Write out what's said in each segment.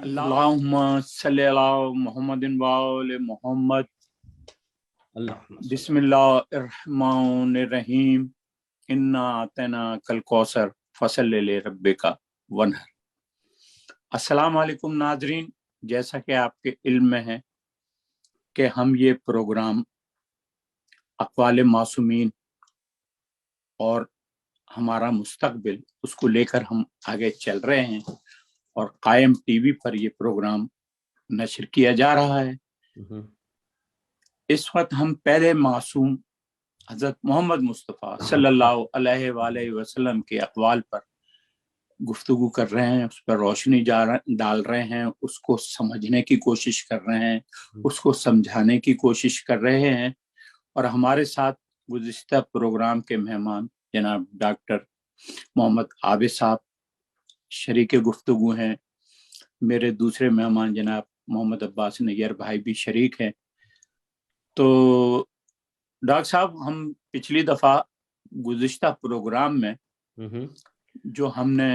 اللہم صلی علی محمد وآل محمد. بسم اللہ الرحمن الرحیم. انا اعطیناک الکوثر فصلی لربک وانحر. السلام علیکم ناظرین. جیسا کہ آپ کے علم میں ہے کہ ہم یہ پروگرام اقوال معصومین اور ہمارا مستقبل اس کو لے کر ہم آگے چل رہے ہیں، اور قائم ٹی وی پر یہ پروگرام نشر کیا جا رہا ہے۔ اس وقت ہم پہلے معصوم حضرت محمد مصطفیٰ صلی اللہ علیہ وآلہ وسلم کے اقوال پر گفتگو کر رہے ہیں، اس پر روشنی ڈال رہے ہیں، اس کو سمجھنے کی کوشش کر رہے ہیں، اس کو سمجھانے کی کوشش کر رہے ہیں۔ اور ہمارے ساتھ گزشتہ پروگرام کے مہمان جناب ڈاکٹر محمد عابد صاحب شریک گفتگو ہیں، میرے دوسرے مہمان جناب محمد عباس نیر بھائی بھی شریک ہیں۔ تو ڈاکٹر صاحب، ہم پچھلی دفعہ گزشتہ پروگرام میں جو ہم نے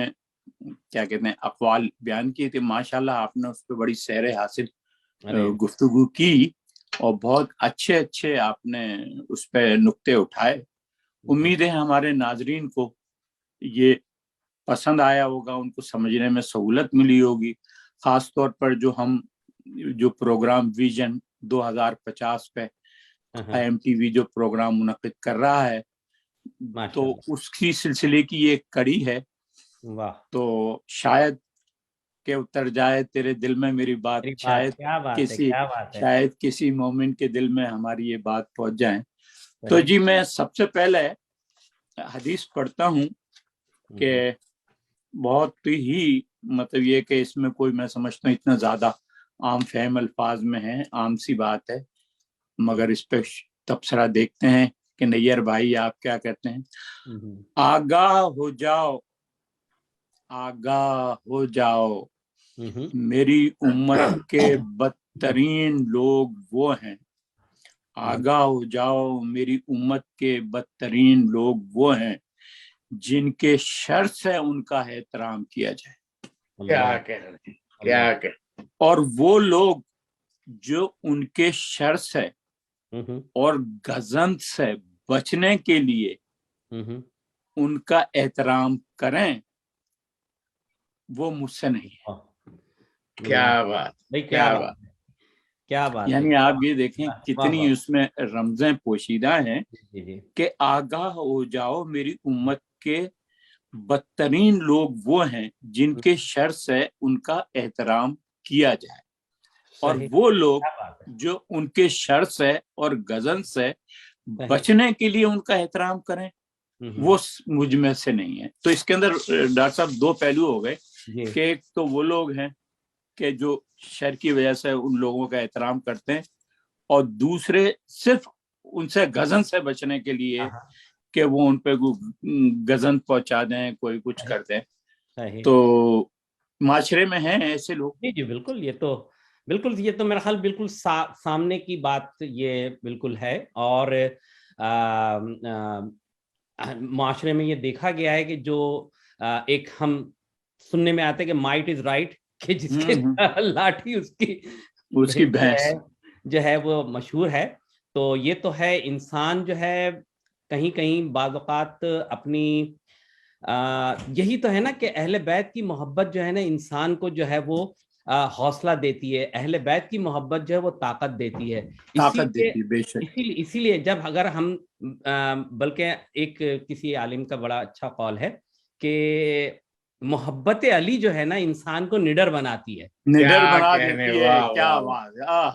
کیا کہتے ہیں اقوال بیان کیے تھے، ماشاءاللہ آپ نے اس پہ بڑی سیر حاصل گفتگو کی اور بہت اچھے آپ نے اس پہ نقطے اٹھائے۔ امید ہے ہمارے ناظرین کو یہ پسند آیا ہوگا، ان کو سمجھنے میں سہولت ملی ہوگی، خاص طور پر جو پروگرام ویژن 2050 پہ IMTV جو پروگرام منعقد کر رہا ہے، تو اس کی سلسلے کی یہ ایک کڑی ہے۔ تو شاید کہ اتر جائے تیرے دل میں میری بات، شاید کسی مومن کے دل میں ہماری یہ بات پہنچ جائے۔ تو جی میں سب سے پہلے حدیث پڑھتا ہوں کہ بہت ہی مطلب یہ کہ اس میں کوئی میں سمجھتا ہوں اتنا زیادہ عام فہم الفاظ میں ہے، عام سی بات ہے، مگر اس پہ تبصرہ دیکھتے ہیں کہ نیر بھائی آپ کیا کہتے ہیں۔ آگاہ ہو جاؤ، آگاہ ہو جاؤ، میری امت کے بدترین لوگ وہ ہیں۔ آگاہ ہو جاؤ، میری امت کے بدترین لوگ وہ ہیں جن کے شر سے ان کا احترام کیا جائے۔ کیا کہہ رہے ہیں، کیا کہ اور وہ لوگ جو ان کے شر سے اور گزند سے بچنے کے لیے ان کا احترام کریں، وہ مجھ سے نہیں ہے۔ کیا بات، کیا بات، کیا بات، یعنی آپ یہ دیکھیں کتنی اس میں رمزیں پوشیدہ ہیں کہ آگاہ ہو جاؤ، میری امت کے بدترین لوگ وہ ہیں جن کے شر سے ان کا احترام کیا جائے، اور وہ لوگ جو ان کے شر سے اور غضب سے بچنے کے لیے ان کا احترام کریں، وہ مجھ میں سے نہیں ہے۔ تو اس کے اندر ڈاکٹر صاحب دو پہلو ہو گئے کہ ایک تو وہ لوگ ہیں کہ جو شر کی وجہ سے ان لوگوں کا احترام کرتے ہیں، اور دوسرے صرف ان سے غضب سے بچنے کے لیے کہ وہ ان پہ غضب پہنچا دیں، کوئی کچھ کر دیں۔ تو معاشرے میں ہیں ایسے لوگ۔ جی بالکل، یہ تو میرا خیال بالکل سامنے کی بات یہ بالکل ہے، اور معاشرے میں یہ دیکھا گیا ہے کہ جو ایک ہم سننے میں آتے کہ مائٹ از رائٹ، کہ جس کے لاٹھی اس کی بھینس جو ہے وہ مشہور ہے۔ تو یہ تو ہے، انسان جو ہے کہیں کہیں بعض اوقات اپنی یہی تو ہے نا کہ اہل بیت کی محبت جو ہے نا انسان کو جو ہے وہ حوصلہ دیتی ہے، اہل بیت کی محبت جو ہے وہ طاقت دیتی ہے۔ اسی لیے جب اگر ہم بلکہ ایک کسی عالم کا بڑا اچھا قول ہے کہ محبت علی جو ہے نا انسان کو نڈر بناتی ہے، نڈر بنا دیتی ہے۔ کیا بات۔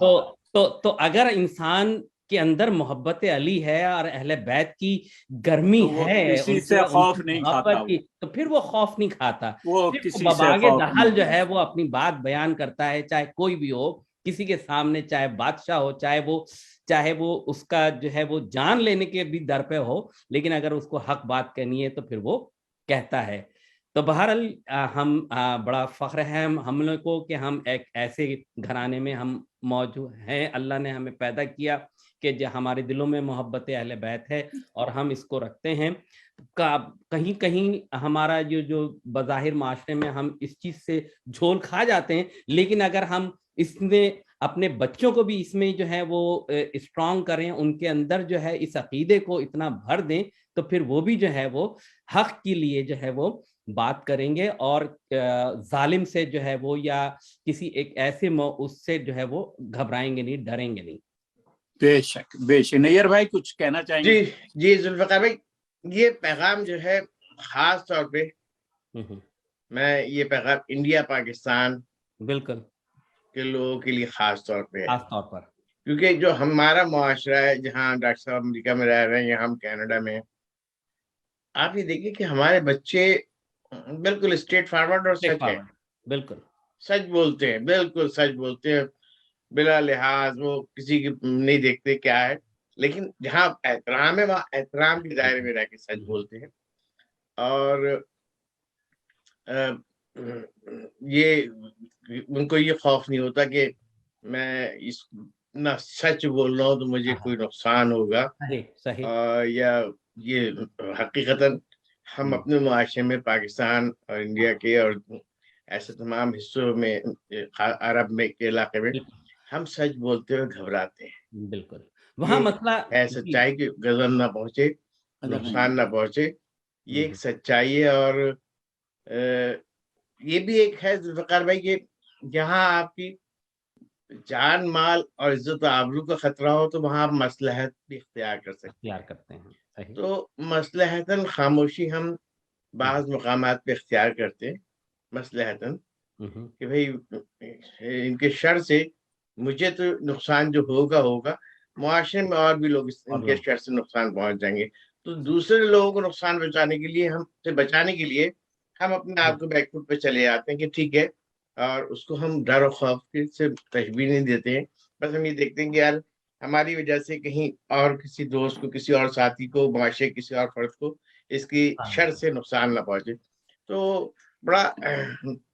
تو اگر انسان کے اندر محبت علی ہے اور اہل بیت کی گرمی ہے، کسی سے خوف نہیں کھاتا، تو پھر وہ خوف نہیں کھاتا، وہ کسی سے بباغ دہل جو ہے وہ اپنی بات بیان کرتا ہے، چاہے کوئی بھی ہو، کسی کے سامنے، چاہے بادشاہ ہو، چاہے وہ اس کا جو ہے وہ جان لینے کے بھی در پہ ہو، لیکن اگر اس کو حق بات کرنی ہے تو پھر وہ کہتا ہے۔ تو بہرحال ہم بڑا فخر ہے ہم لوگ کو کہ ہم ایک ایسے گھرانے میں ہم موجود ہیں، اللہ نے ہمیں پیدا کیا کہ ہمارے دلوں میں محبت اہل بیت ہے اور ہم اس کو رکھتے ہیں. کہیں کہیں ہمارا جو بظاہر معاشرے میں ہم اس چیز سے جھول کھا جاتے ہیں, لیکن اگر ہم اس میں اپنے بچوں کو بھی اس میں جو ہے وہ اسٹرانگ کریں, ان کے اندر جو ہے اس عقیدے کو اتنا بھر دیں, تو پھر وہ بھی جو ہے وہ حق کے لیے جو ہے وہ بات کریں گے, اور ظالم سے جو ہے وہ یا کسی ایک ایسے اس سے جو ہے وہ گھبرائیں گے نہیں, ڈریں گے نہیں. بے شک بے شک. نیر بھائی کچھ کہنا چاہیں گے؟ جی ذوالفقار بھائی, یہ پیغام جو ہے خاص طور پہ میں یہ پیغام انڈیا پاکستان بالکل کے لوگوں کے لیے خاص طور پہ ہے, خاص طور پر کیونکہ جو ہمارا معاشرہ ہے, جہاں ڈاکٹر صاحب امریکہ میں رہ رہے ہیں یا ہم کینیڈا میں, آپ یہ دیکھیں کہ ہمارے بچے بالکل اسٹریٹ فارورڈ اور سچ ہے, بالکل سچ بولتے ہیں, بالکل سچ بولتے ہیں بلا لحاظ وہ کسی کی نہیں دیکھتے کیا ہے, لیکن جہاں احترام ہے وہاں احترام کے دائرے میں رہ کے سچ بولتے ہیں. اور یہ ان کو یہ خوف نہیں ہوتا کہ میں اس نہ سچ بول رہا ہوں تو مجھے کوئی نقصان ہوگا, یا یہ حقیقتاً ہم اپنے معاشرے میں پاکستان اور انڈیا کے اور ایسے تمام حصوں میں عرب میں کے علاقے میں ہم سچ بولتے ہوئے گھبراتے ہیں. بالکل وہاں مسئلہ ہے سچائی کی غضب نہ پہنچے, نقصان نہ پہنچے, یہ ایک سچائی ہے. اور یہ بھی ایک ہے ذوالفقار بھائی کہ جہاں آپ کی جان مال اور عزت و آبرو کا خطرہ ہو تو وہاں آپ مصلحت بھی اختیار کرتے ہیں. تو مصلحتاً خاموشی ہم بعض مقامات پہ اختیار کرتے ہیں, مصلحتاً کہ بھئی ان کے شر سے مجھے تو نقصان جو ہوگا, معاشرے میں اور بھی لوگ ان کے شر سے نقصان پہنچ جائیں گے, تو دوسرے لوگوں کو نقصان بچانے کے لیے ہم اپنے آپ کو بیک فٹ پہ چلے جاتے ہیں کہ ٹھیک ہے, اور اس کو ہم ڈر و خوف سے تشبیہ نہیں دیتے ہیں. بس ہم یہ دیکھتے ہیں کہ یار ہماری وجہ سے کہیں اور کسی دوست کو, کسی اور ساتھی کو, معاشرے کسی اور فرد کو اس کی شر سے نقصان نہ پہنچے. تو بڑا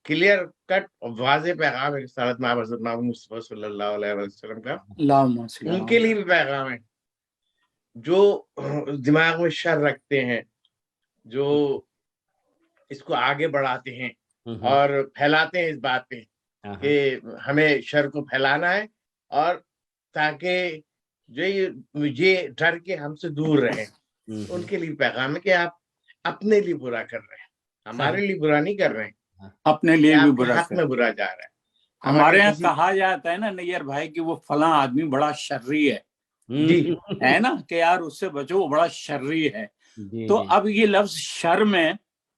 کلیئر کٹ واضح پیغام ہے سعادت مآب حضرت محمد مصطفیٰ صلی اللہ علیہ وسلم کا. ان کے لیے بھی پیغام ہے جو دماغ میں شر رکھتے ہیں, جو اس کو آگے بڑھاتے ہیں اور پھیلاتے ہیں اس بات پہ کہ ہمیں شر کو پھیلانا ہے, اور تاکہ جو مجھے ڈر کے ہم سے دور رہیں. ان کے لیے پیغام ہے کہ آپ اپنے لیے برا کر رہے ہیں, ہمارے لیے برا نہیں کر رہے ہیں, اپنے لیے بھی برا حق میں برا جا رہا ہے. ہمارے یہاں کہا جاتا ہے نا نیر بھائی کہ وہ فلاں آدمی بڑا شرری ہے, جی ہے نا, کہ یار اس سے بچو وہ بڑا شرری ہے. تو اب یہ لفظ شر میں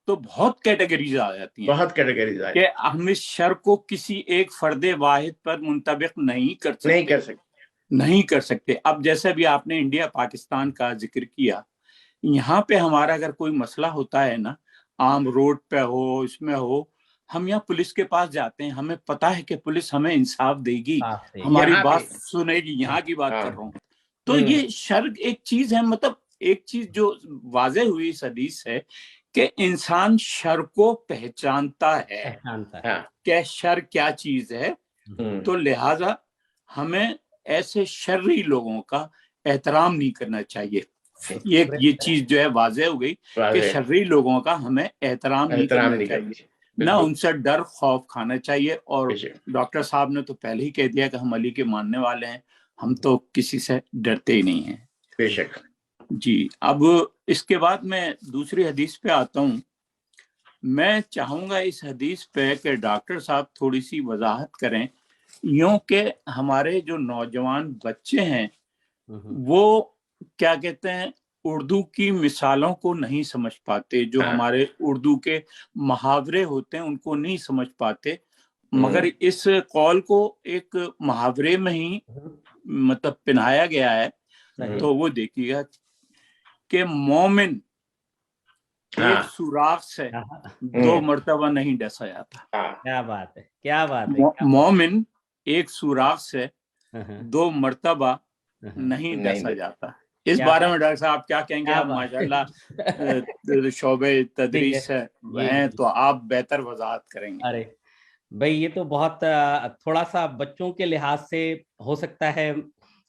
تو بہت کیٹیگریز آ جاتی ہیں, بہت کیٹیگریز آ کہ ہم اس شر کو کسی ایک فرد واحد پر منطبق نہیں کر سکتے. اب جیسے بھی آپ نے انڈیا پاکستان کا ذکر کیا, یہاں پہ ہمارا اگر کوئی مسئلہ ہوتا ہے نا, عام روڈ پہ ہو, اس میں ہو, ہم یہاں پولیس کے پاس جاتے ہیں, ہمیں پتا ہے کہ پولیس ہمیں انصاف دے گی, ہماری بات سنے گی, یہاں کی بات کر رہا ہوں. تو یہ شر ایک چیز ہے, مطلب ایک چیز جو واضح ہوئی اس حدیث ہے کہ انسان شر کو پہچانتا ہے کہ شر کیا چیز ہے, تو لہذا ہمیں ایسے شرری لوگوں کا احترام نہیں کرنا چاہیے. یہ چیز جو ہے واضح ہو گئی کہ شرری لوگوں کا ہمیں احترام نہیں کرنا چاہیے, نہ ان سے ڈر خوف کھانا چاہیے. اور ڈاکٹر صاحب نے تو پہلے ہی کہہ دیا کہ ہم علی کے ماننے والے ہیں, ہم تو کسی سے ڈرتے ہی نہیں ہیں. بے شک. جی اب اس کے بعد میں دوسری حدیث پہ آتا ہوں. میں چاہوں گا اس حدیث پہ کہ ڈاکٹر صاحب تھوڑی سی وضاحت کریں, یوں کہ ہمارے جو نوجوان بچے ہیں وہ کیا کہتے ہیں اردو کی مثالوں کو نہیں سمجھ پاتے, جو ہمارے اردو کے محاورے ہوتے ہیں ان کو نہیں سمجھ پاتے, مگر اس قول کو ایک محاورے میں ہی مطلب پنہایا گیا ہے. تو وہ دیکھیے گا کہ مومن ایک سوراخ سے 2 مرتبہ نہیں ڈسا جاتا. کیا بات ہے, کیا بات ہے. مومن ایک سوراخ سے 2 مرتبہ نہیں ڈسا جاتا. اس بارے میں ڈاکٹر صاحب آپ کیا کہیں گے؟ آپ ماشاءاللہ شعبہ تدریس ہیں تو آپ بہتر وضاحت کریں گے. ارے بھائی یہ تو بہت تھوڑا سا بچوں کے لحاظ سے ہو سکتا ہے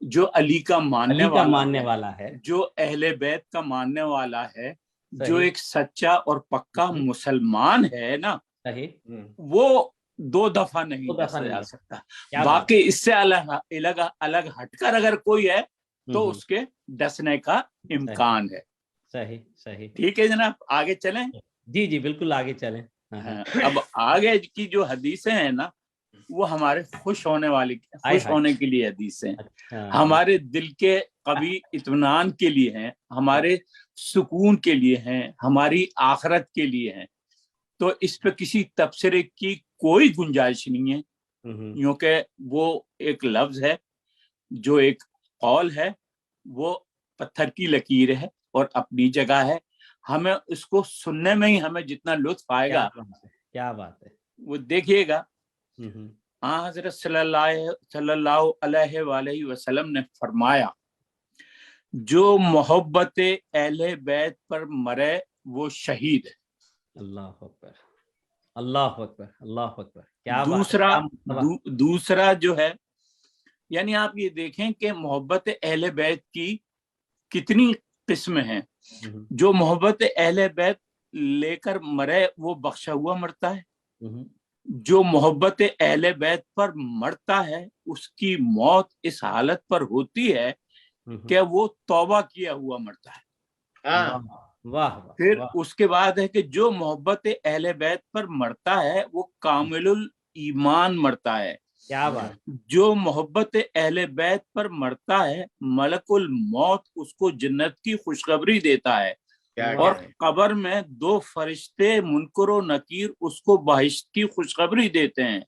جو علی کا ماننے والا ہے, جو اہل بیت کا ماننے والا ہے, جو ایک سچا اور پکا مسلمان ہے نا, وہ 2 دفعہ نہیں جا سکتا. باقی اس سے الگ ہٹ کر اگر کوئی ہے تو اس کے ڈسنے کا امکان ہے. صحیح. ٹھیک ہے جناب, آگے چلیں. جی بالکل آگے چلیں. اب آگے کی جو حدیثیں ہیں نا, وہ ہمارے خوش ہونے کے لیے حدیثیں ہیں, ہمارے دل کے قوی اطمینان کے لیے ہیں, ہمارے سکون کے لیے ہیں, ہماری آخرت کے لیے ہیں. تو اس پہ کسی تبصرے کی کوئی گنجائش نہیں ہے, کیونکہ وہ ایک لفظ ہے, جو ایک قول ہے, وہ پتھر کی لکیر ہے اور اپنی جگہ ہے. ہمیں اس کو سننے میں ہی ہمیں جتنا لطف آئے گا, کیا بات ہے, وہ دیکھیے گا. حضرت صلی اللہ علیہ وآلہ وسلم نے فرمایا, جو محبت اہل بیت پر مرے وہ شہید ہے. اللہ اکبر, اللہ اکبر, اللہ اکبر. کیا دوسرا جو ہے, یعنی آپ یہ دیکھیں کہ محبت اہل بیت کی کتنی قسمیں ہیں. جو محبت اہل بیت لے کر مرے وہ بخشا ہوا مرتا ہے. جو محبت اہل بیت پر مرتا ہے اس کی موت اس حالت پر ہوتی ہے کہ وہ توبہ کیا ہوا مرتا ہے. پھر اس کے بعد ہے کہ جو محبت اہل بیت پر مرتا ہے وہ کامل الایمان مرتا ہے. کیا بات. جو محبت اہل بیت پر مرتا ہے ملک الموت اس کو جنت کی خوشخبری دیتا ہے, اور قبر میں 2 فرشتے منکر و نکیر اس کو بہشت کی خوشخبری دیتے ہیں.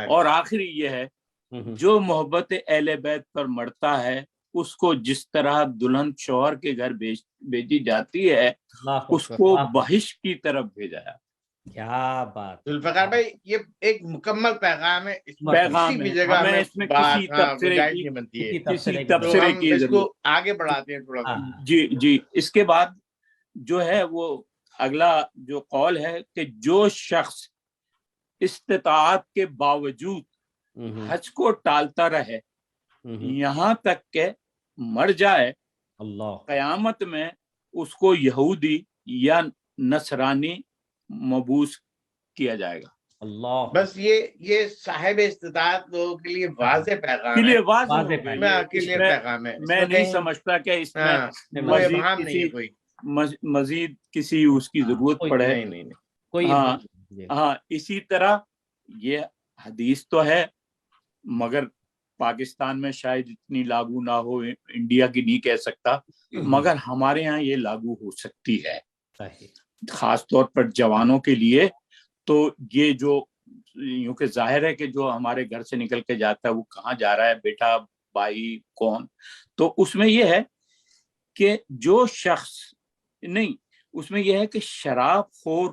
اور آخری یہ ہے, جو محبت اہل بیت پر مرتا ہے اس کو جس طرح دلہن شوہر کے گھر بھیجی جاتی ہے اس کو بہشت کی طرف بھیجا ہے. کیا بات. ذوالفقار بھائی, یہ ایک مکمل پیغام ہے, ہمیں اس میں کسی تبصرے کی اس کو آگے بڑھاتے ہیں تھوڑا. جی. اس کے بعد جو ہے وہ اگلا جو قول ہے کہ جو شخص استطاعت کے باوجود حج کو ٹالتا رہے یہاں تک کہ مر جائے, قیامت میں اس کو یہودی یا نصرانی مبعوث کیا جائے گا. اللہ. بس یہ صاحب استطاعت لوگوں کے لیے واضح پیغام ہے. میں نہیں سمجھتا کہ اس میں مزید کسی اس کی ضرورت پڑے. ہاں اسی طرح یہ حدیث تو ہے مگر پاکستان میں شاید اتنی لاگو نہ ہو, انڈیا کی نہیں کہہ سکتا, مگر ہمارے ہاں یہ لاگو ہو سکتی ہے, خاص طور پر جوانوں کے لیے. تو یہ جو یوں کہ ظاہر ہے کہ جو ہمارے گھر سے نکل کے جاتا ہے وہ کہاں جا رہا ہے, بیٹا, بھائی, کون, تو اس میں یہ ہے کہ جو شخص نہیں, اس میں یہ ہے کہ شراب خور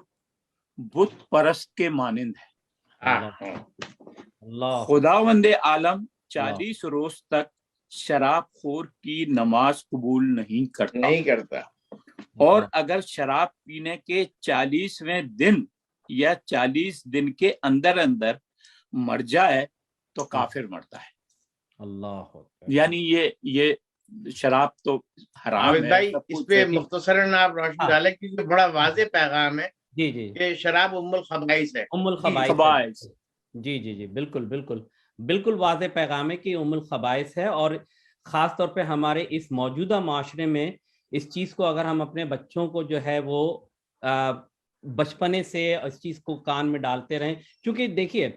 بت پرست کے مانند ہے. خداوند عالم 40 روز تک شراب خور کی نماز قبول نہیں کرتا, اور اگر شراب پینے کے 40ویں دن یا 40 دن کے اندر مر جائے تو کافر مرتا ہے. اللہ. یعنی یہ شراب تو حرام ہے. بھائی اس پہ مختصراً آپ روشنی ڈالیں کیونکہ بڑا واضح پیغام ہے. جی کہ شراب ام الخبائث ہے. جی بالکل واضح پیغام ہے کہ ام الخبائث ہے. اور خاص طور پہ ہمارے اس موجودہ معاشرے میں اس چیز کو اگر ہم اپنے بچوں کو جو ہے وہ بچپنے سے اس چیز کو کان میں ڈالتے رہیں, کیونکہ دیکھیے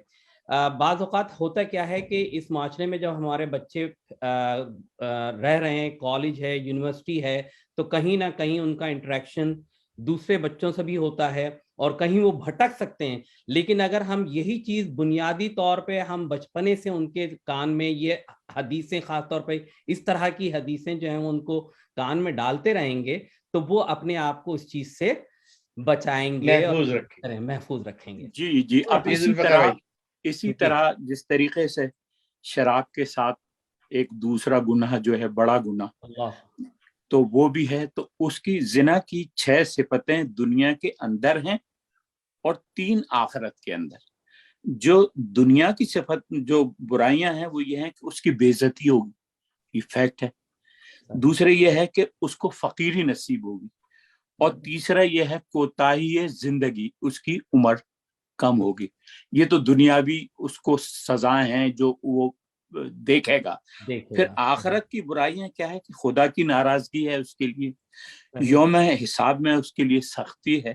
بعض اوقات ہوتا کیا ہے کہ اس معاشرے میں جب ہمارے بچے رہ رہے ہیں, کالج ہے, یونیورسٹی ہے, تو کہیں نہ کہیں ان کا انٹریکشن دوسرے بچوں سے بھی ہوتا ہے اور کہیں وہ بھٹک سکتے ہیں. لیکن اگر ہم یہی چیز بنیادی طور پہ ہم بچپنے سے ان کے کان میں یہ حدیثیں, خاص طور پہ اس طرح کی حدیثیں جو ہیں ان کو کان میں ڈالتے رہیں گے تو وہ اپنے آپ کو اس چیز سے بچائیں گے, محفوظ رکھیں گے. جی. اب اسی طرح جس طریقے سے شراب کے ساتھ ایک دوسرا گناہ جو ہے بڑا گناہ تو وہ بھی ہے, تو اس کی زنا کی 6 صفتیں دنیا کے اندر ہیں اور 3 آخرت کے اندر. جو دنیا کی صفت جو برائیاں ہیں وہ یہ ہیں کہ اس کی بے عزتی ہوگی, یہ فیکٹ ہے. دوسرے یہ ہے کہ اس کو فقیری نصیب ہوگی, اور تیسرا یہ ہے کوتاہی زندگی, اس کی عمر کم ہوگی. یہ تو دنیاوی اس کو سزائیں ہیں جو وہ دیکھے گا. پھر آخرت کی برائیاں کیا ہے کہ خدا کی ناراضگی ہے اس کے لیے, یوم حساب میں اس کے لیے سختی ہے,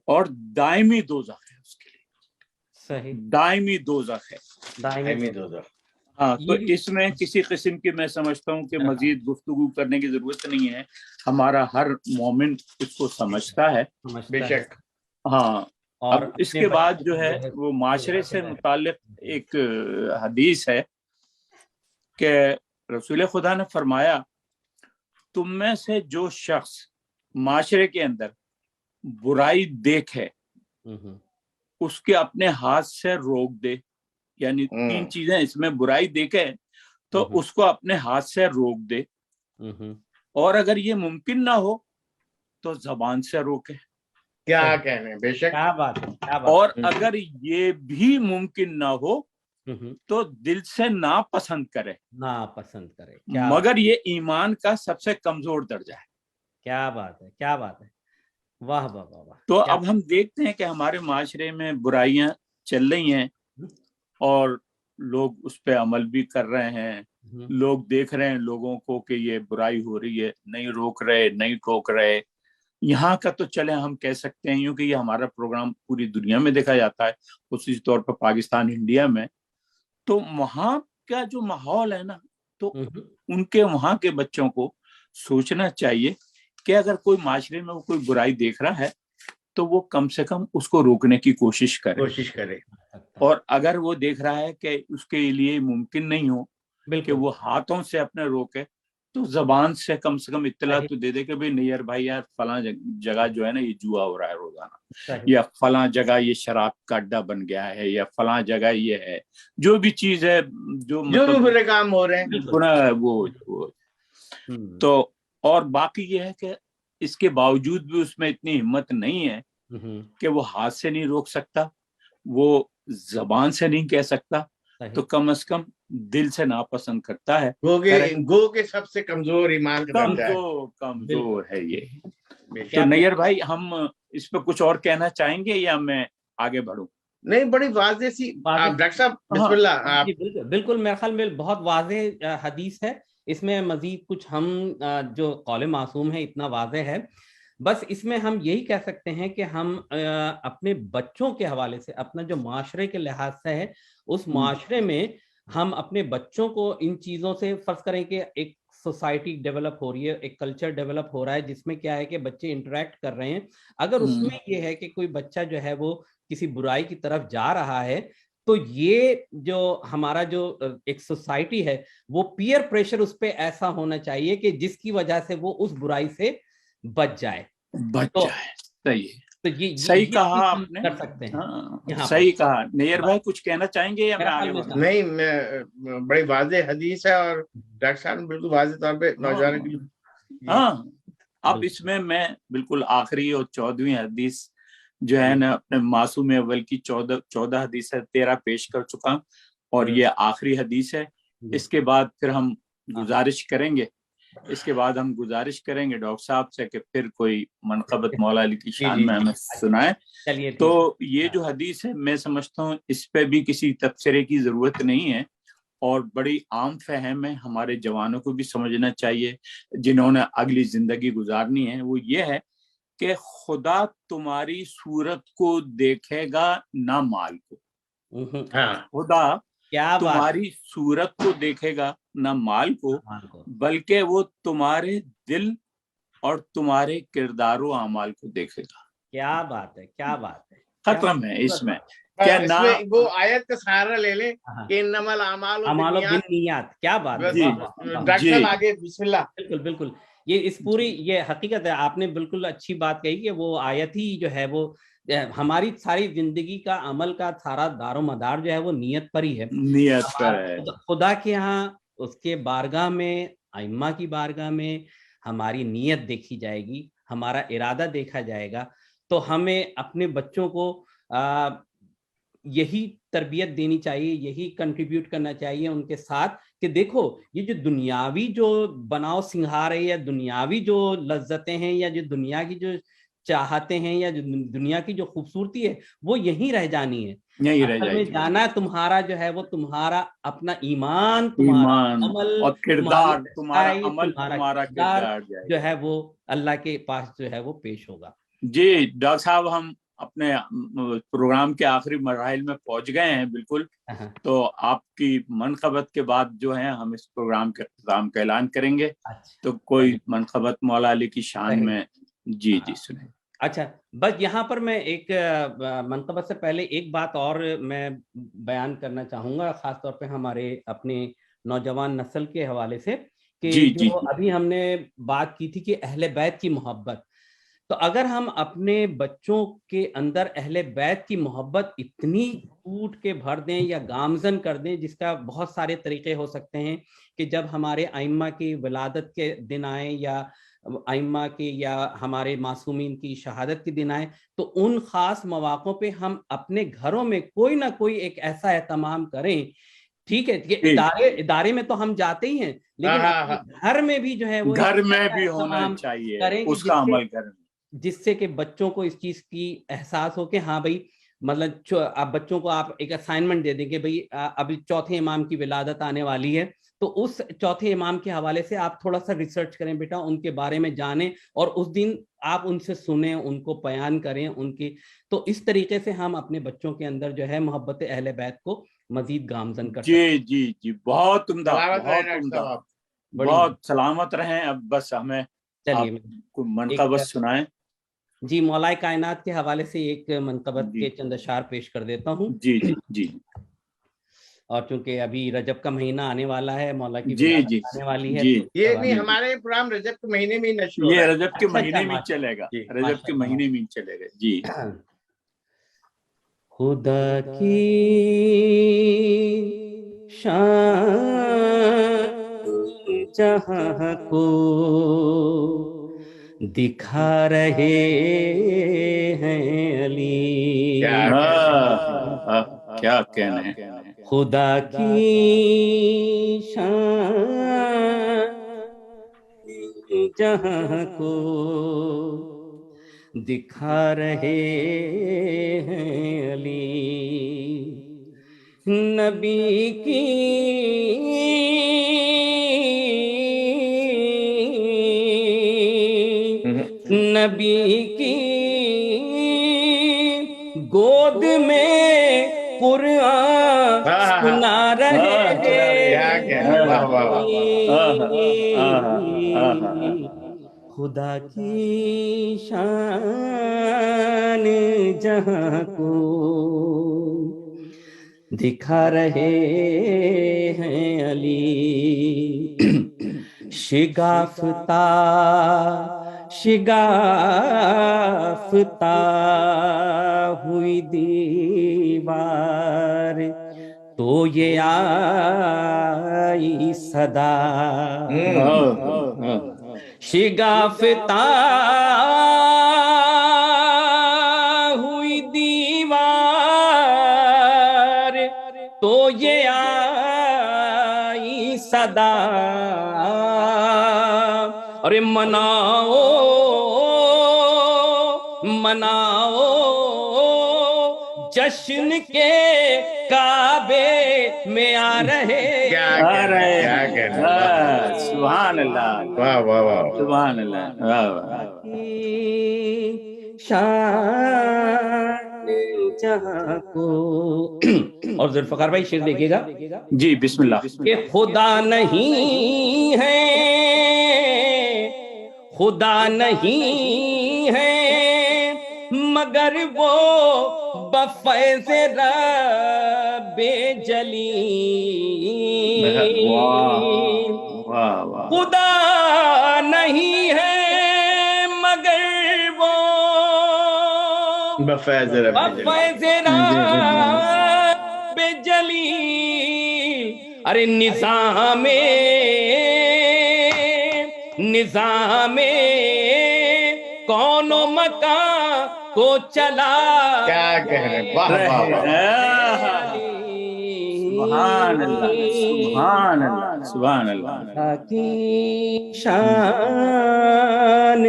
اور دائمی دوزخ ہے اس کے لیے. صحیح, دائمی دوزخ ہے, دائمی دوزخ. ہاں. تو اس میں کسی قسم کی میں سمجھتا ہوں کہ مزید گفتگو کرنے کی ضرورت نہیں ہے. ہمارا ہر مومن اس کو سمجھتا ہے. بے شک. ہاں. اب اس کے بعد جو ہے وہ معاشرے سے متعلق ایک حدیث ہے کہ رسول خدا نے فرمایا, تم میں سے جو شخص معاشرے کے اندر برائی دیکھے اس کے اپنے ہاتھ سے روک دے. یعنی 3 چیزیں اس میں, برائی دیکھے تو اس کو اپنے ہاتھ سے روک دے, اور اگر یہ ممکن نہ ہو تو زبان سے روکے. کیا کہنے, بے شک, کیا بات ہے. اور اگر یہ بھی ممکن نہ ہو تو دل سے ناپسند کرے. مگر یہ ایمان کا سب سے کمزور درجہ ہے. کیا بات ہے, کیا بات ہے. واہ واہ واہ. تو اب ہم دیکھتے ہیں کہ ہمارے معاشرے میں برائیاں چل رہی ہیں اور لوگ اس پہ عمل بھی کر رہے ہیں. لوگ دیکھ رہے ہیں لوگوں کو کہ یہ برائی ہو رہی ہے, نہیں روک رہے, نہیں ٹوک رہے. یہاں کا تو چلے ہم کہہ سکتے ہیں کیونکہ یہ ہمارا پروگرام پوری دنیا میں دیکھا جاتا ہے, خصوصی طور پر پاکستان, انڈیا میں. تو وہاں کا جو ماحول ہے نا, تو ان کے وہاں کے بچوں کو سوچنا چاہیے کہ اگر کوئی معاشرے میں وہ کوئی برائی دیکھ رہا ہے تو وہ کم سے کم اس کو روکنے کی کوشش کرے. اور اگر وہ دیکھ رہا ہے کہ اس کے لیے ممکن نہیں ہو کہ وہ ہاتھوں سے اپنے روکے, تو زبان سے کم اطلاع تو دے دے کہ بھئی نیئر بھائی یار فلاں جگہ جو ہے نا یہ جوا ہو رہا ہے روزانہ, یا فلاں جگہ یہ شراب کا اڈا بن گیا ہے, یا فلاں جگہ یہ ہے, جو بھی چیز ہے جو برے کام ہو رہے ہیں وہ. تو اور باقی یہ ہے کہ اس کے باوجود بھی اس میں اتنی ہمت نہیں ہے کہ وہ ہاتھ سے نہیں روک سکتا, وہ زبان سے نہیں کہہ سکتا, تو کم از کم دل سے ناپسند کرتا ہے. گو کے سب سے کمزور ایمان کا کمزور ہے یہ. تو نیئر بھائی ہم اس پہ کچھ اور کہنا چاہیں گے یا میں آگے بڑھوں؟ نہیں, بڑی واضح سی ڈاکٹر صاحب, بسم اللہ. بالکل, میرے خیال میں بہت واضح حدیث ہے. اس میں مزید کچھ ہم جو قول معصوم ہے اتنا واضح ہے. بس اس میں ہم یہی کہہ سکتے ہیں کہ ہم اپنے بچوں کے حوالے سے, اپنا جو معاشرے کے لحاظ سے ہے, اس معاشرے میں ہم اپنے بچوں کو ان چیزوں سے, فرض کریں کہ ایک سوسائٹی ڈیولپ ہو رہی ہے, ایک کلچر ڈیولپ ہو رہا ہے جس میں کیا ہے کہ بچے انٹریکٹ کر رہے ہیں. اگر اس میں یہ ہے کہ کوئی بچہ جو ہے وہ کسی برائی کی طرف جا رہا ہے, تو یہ جو ہمارا جو ایک سوسائٹی ہے وہ پیئر پریشر اس پہ ایسا ہونا چاہیے کہ جس کی وجہ سے وہ اس برائی سے بچ جائے. صحیح کہا آپ نے, کر سکتے ہیں. صحیح کہا. نیئر بھائی کچھ کہنا چاہیں گے یا میں آگے بڑھوں؟ نہیں, میں بڑی واضح حدیث ہے اور ڈاکٹر صاحب نے بالکل واضح طور پہ نوجوان کے لیے. ہاں, اب اس میں بالکل آخری اور 14ویں حدیث جو ہے نا اپنے معصوم اول کی 14 حدیث ہے 13 پیش کر چکا ہوں, اور یہ آخری حدیث ہے. اس کے بعد پھر ہم گزارش کریں گے ڈاکٹر صاحب سے کہ پھر کوئی منقبت مولا علی کی شان میں ہمیں سنائے. تو یہ جو حدیث ہے میں سمجھتا ہوں اس پہ بھی کسی تبصرے کی ضرورت نہیں ہے, اور بڑی عام فہم ہے, ہمارے جوانوں کو بھی سمجھنا چاہیے جنہوں نے اگلی زندگی گزارنی ہے. وہ یہ ہے کہ خدا تمہاری صورت کو دیکھے گا نہ مال کو. خدا تمہاری صورت کو دیکھے گا نہ مال کو, بلکہ وہ تمہارے دل اور تمہارے کردار و اعمال کو دیکھے گا. کیا بات ہے, کیا بات ہے. ختم ہے اس میں. وہ آیت کا سہارا لے لیں کہ انما الاعمال بالنیات. کیا بات ہے. ڈاکٹر صاحب آگے بسم اللہ. بالکل بالکل, یہ اس پوری یہ حقیقت ہے. آپ نے بالکل اچھی بات کہی کہ وہ آیت ہی جو ہے وہ ہماری ساری زندگی کا عمل کا سارا دار و مدار جو ہے وہ نیت پر ہی ہے. نیت پر ہے. خدا کے یہاں اس کے بارگاہ میں, ائمہ کی بارگاہ میں ہماری نیت دیکھی جائے گی, ہمارا ارادہ دیکھا جائے گا. تو ہمیں اپنے بچوں کو یہی تربیت دینی چاہیے, یہی کنٹریبیوٹ کرنا چاہیے ان کے ساتھ کہ دیکھو یہ جو دنیاوی جو بناؤ سنگھار ہے یا دنیاوی جو لذتیں ہیں یا جو دنیا کی جو چاہتے ہیں یا جو دنیا کی جو خوبصورتی ہے وہ یہیں رہ جانی ہے. اصل میں جانا تمہارا جو ہے وہ تمہارا اپنا ایمان, تمہارا عمل اور کردار, تمہارا عمل, تمہارا کردار جو ہے وہ اللہ کے پاس جو ہے وہ پیش ہوگا. جی ڈاکٹر صاحب, ہم اپنے پروگرام کے آخری مراحل میں پہنچ گئے ہیں بالکل. تو آپ کی منقبت کے بعد جو ہے ہم اس پروگرام کے اختتام کا اعلان کریں گے. تو کوئی منقبت مولا علی کی شان میں جی سنیں. اچھا, بس یہاں پر میں ایک منقبت سے پہلے ایک بات اور میں بیان کرنا چاہوں گا, خاص طور پہ ہمارے اپنے نوجوان نسل کے حوالے سے, کہ جو ابھی ہم نے بات کی تھی کہ اہل بیت کی محبت. تو اگر ہم اپنے بچوں کے اندر اہل بیت کی محبت اتنی ٹوٹ کے بھر دیں یا گامزن کر دیں, جس کا بہت سارے طریقے ہو سکتے ہیں کہ جب ہمارے ائمہ کی ولادت کے دن آئیں یا ائمہ کے یا ہمارے معصومین کی شہادت کے دن آئے, تو ان خاص مواقع پہ ہم اپنے گھروں میں کوئی نہ کوئی ایک ایسا اہتمام کریں. ٹھیک ہے, ادارے میں تو ہم جاتے ہی ہیں, لیکن گھر میں بھی جو ہے وہ گھر میں بھی ہونا چاہیے اس کا عمل کریں, جس سے کہ بچوں کو اس چیز کی احساس ہو کہ ہاں بھائی, مطلب آپ بچوں کو آپ ایک اسائنمنٹ دے دیں کہ بھائی ابھی چوتھے امام کی ولادت آنے والی ہے, تو اس چوتھے امام کے حوالے سے آپ تھوڑا سا ریسرچ کریں بیٹا, ان کے بارے میں جانیں, اور اس دن آپ ان سے سنیں, ان کو بیان کریں ان کی. تو اس طریقے سے ہم اپنے بچوں کے اندر جو ہے محبت اہل بیت کو مزید گامزن کر سکتے ہیں. جی بہت عمدہ, بہت عمدہ, بہت سلامت رہیں. اب بس ہمیں کوئی منقبت سنائیں. جی, مولائے کائنات کے حوالے سے ایک منقبت کے چند اشعار پیش کر دیتا ہوں. جی. اور چونکہ ابھی رجب کا مہینہ آنے والا ہے, مولا کی ولادت آنے والی ہے, یہ نہیں ہمارے پروگرام رجب کے مہینے میں نشر ہو رہا ہے. یہ رجب کے مہینے میں چلے گا, رجب کے مہینے میں چلے گا. جی. خدا کی شان جہاں کو دکھا رہے ہیں علی. کیا کہنا ہے. خدا کی شان جہاں کو دکھا رہے ہیں علی. نبی کی گود میں قرآن سنا رہے خدا کی شان جہاں کو دکھا رہے ہیں علی. شگافتہ ہوئی دیوار تو یہ آئی صدا. شگافتہ ہوئی دیوار تو یہ آئی صدا. ارے مناؤ جشن کے کعبے میں آ رہے. سبحان اللہ, سبحان اللہ. شان جہاں کو. اور ذوالفقار بھائی شعر دیکھیے گا. جی بسم اللہ. کہ خدا نہیں ہے, خدا نہیں ہے مگر وہ بفیض رب جلی. خدا نہیں ہے مگر وہ بفیض رب جلی. ارے نظام کون و مکان کو چلا. کیا کہہ رہے ہیں. سبحان اللہ سبحان اللہ سبحان اللہ خدا کی شان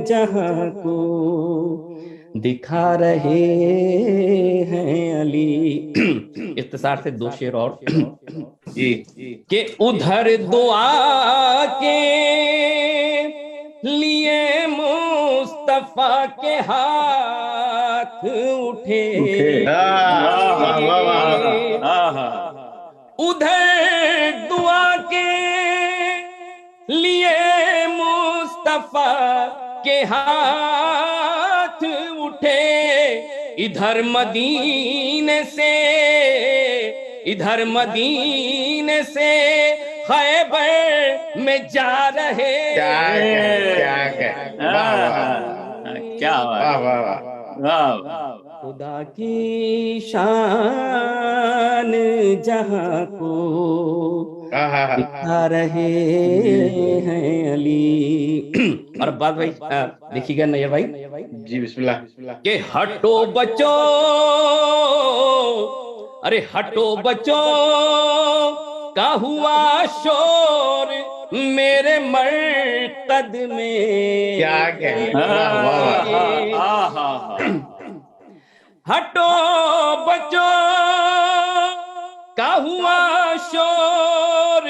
جہاں کو دکھا رہے ہیں علی. اختصار سے دو شعر اور کہ ادھر دعا کے لیے مصطفیٰ کے ہاتھ اٹھے, ادھر دعا کے لیے مصطفیٰ کے ہاتھ اٹھے, ادھر مدینے سے خیبر میں جا رہے. کیا خدا کی شان جہاں کو دکھا رہے ہیں علی. اور بات بھائی دیکھیے گا نیئر بھائی جی بسم اللہ کہ ہٹو بچو, ارے ہٹو بچو کا ہوا شور میرے مرقد میں. کیا ہٹو بچو کا ہوا شور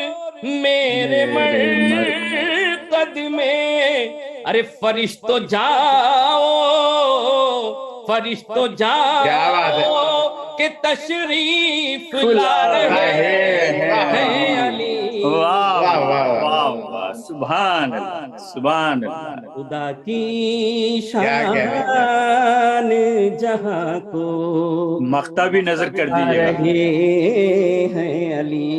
میرے مرقد میں. ارے فرشتو جاؤ کہ تشریف لا رہے ہیں علی. سبحان اللہ سبحان اللہ. خدا کی شان جہاں کو مقطع بھی نظر کر دیجیے رہے ہیں علی.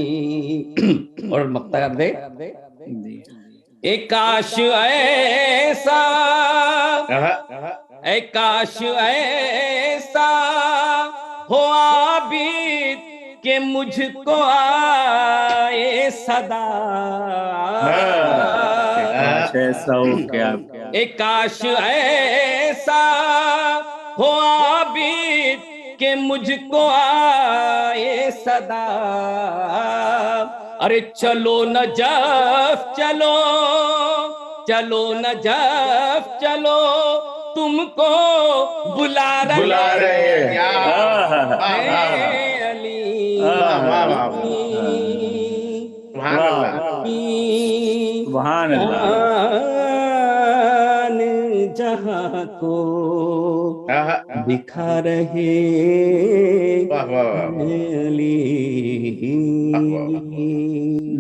اور مقطع کر دے اے کاش ایسا ہو عابد کہ مجھ کو آئے صدا. اے کاش ایسا ہو عابد کہ مجھ کو آئے صدا. ارے چلو نجف چلو نجف چلو تم کو بلا رہے علی. سبحان اللہ جہاں کو دکھا رہے علی.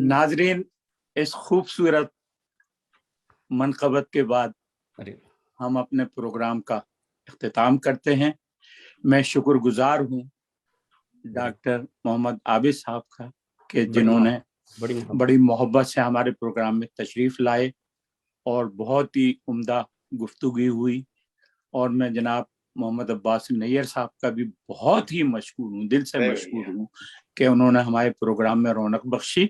ناظرین, اس خوبصورت منقبت کے بعد ہم اپنے پروگرام کا اختتام کرتے ہیں. میں شکر گزار ہوں ڈاکٹر محمد عابد صاحب کا کہ جنہوں نے بڑی محبت سے ہمارے پروگرام میں تشریف لائے اور بہت ہی عمدہ گفتگو ہوئی. اور میں جناب محمد عباس نیئر صاحب کا بھی بہت ہی مشکور ہوں, دل سے مشکور ہوں کہ انہوں نے ہمارے پروگرام میں رونق بخشی.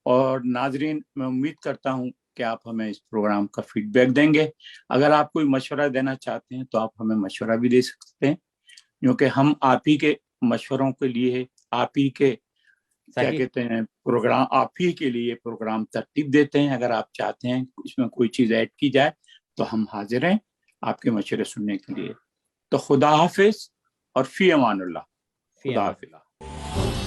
اور ناظرین, میں امید کرتا ہوں کہ آپ ہمیں اس پروگرام کا فیڈ بیک دیں گے. اگر آپ کوئی مشورہ دینا چاہتے ہیں تو آپ ہمیں مشورہ بھی دے سکتے ہیں, کیونکہ ہم آپ ہی کے مشوروں کے لیے, آپ ہی کے کیا کہتے ہیں پروگرام, آپ ہی کے لیے پروگرام ترتیب دیتے ہیں. اگر آپ چاہتے ہیں اس میں کوئی چیز ایڈ کی جائے تو ہم حاضر ہیں آپ کے مشورے سننے کے لیے. تو خدا حافظ اور فی امان اللہ. خدا حافظ.